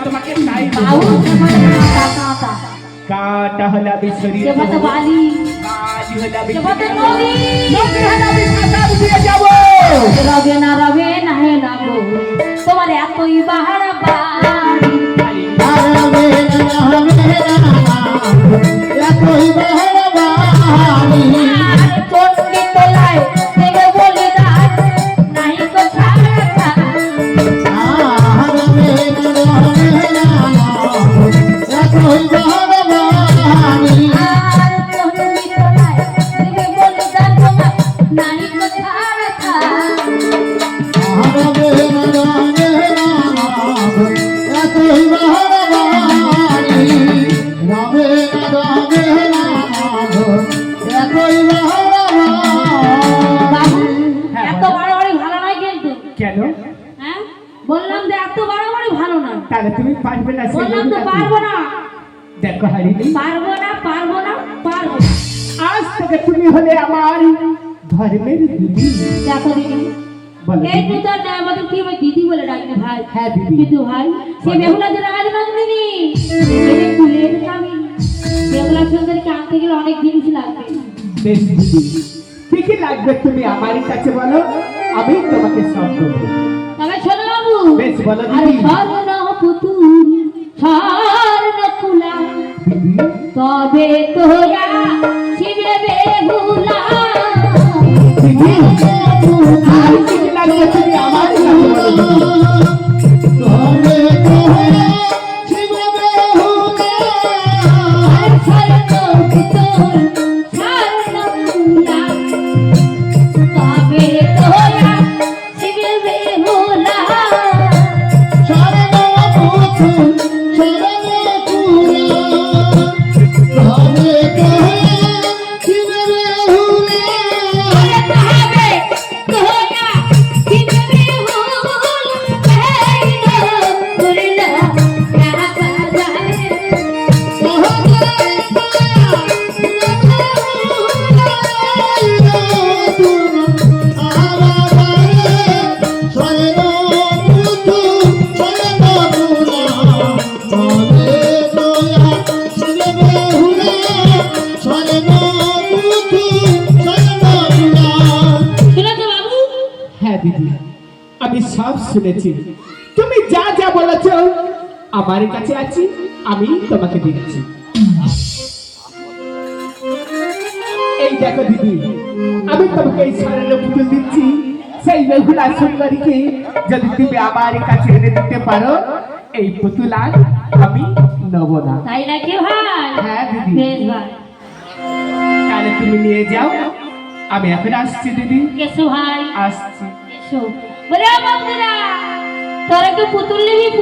তোমাকে তাই বাবু কাটা হলে আমি শরীর বালি বালি হলে আমি নদী নদী হলে আমি ভাষা বুঝিয়ে যাবো। রবে না হে না গো তোমার এতই বাহার বাড়ি পণ্ডিত তোলায় থেকে বলে দাঁড় নাই তো ছাড়া কেন বললাম যে এত বাড়াবাড়ি ভালো না তাহলে তুমি পারবে না বললাম তো পারবো না দেখো হারিনি পারবো না আজ থেকে তুমি হলে আমার ধর্মের দিদি। দেখো দিদি বলো এই দিদি। দুটার নাম আমাদের কি ভাই দিদি বলে ডাকবে ভাই হ্যাঁ দিদি। কিন্তু ভাই সেই বেহুলা যে রাজনন্দিনী এই কুলের কামি বেহুলা সুন্দরকে আনতে গেলে অনেক জিনিস লাগবে বেশ দিদি, কি কি লাগবে তুমি আমারই কাছে বলো, আমি তোমাকে সব দেবো। তবে শোনো বাবু বেশ বলো আর দিদি। স্বর্ণ পুতুল স্বর্ণ কুলা দিদি তবে তোরা শিবে বেহুলা দিদি, আর কি কি লাগবে তুমি আমারই কাছে বলো দিদি। আর স্বর্ণ পুতুল স্বর্ণ কুলা তবে তোরা শিবে বেহুলা হ্যাঁ দিদি, আমি সব শুনেছি, তুমি যা যা বলেছ আমার কাছে আছি, আমি তোমাকে দিচ্ছি। এই দেখো দিদি, আমি তোমাকে এই স্বর্ণ পুতুল দিচ্ছি, সেই বেহুলা সুন্দরীকে যদি তুমি আমার কাছে এনে দিতে পারো, এই পুতুল আর আমি নেব না। তাই নাকি ভাই? হ্যাঁ দিদি। বেশ ভাই, তাহলে তুমি নিয়ে যাও, আমি এখন আসছি দিদি। এসো ভাই আসছি। এসো। বলে বন্ধুরা তোরা কি পুতুল নিবি?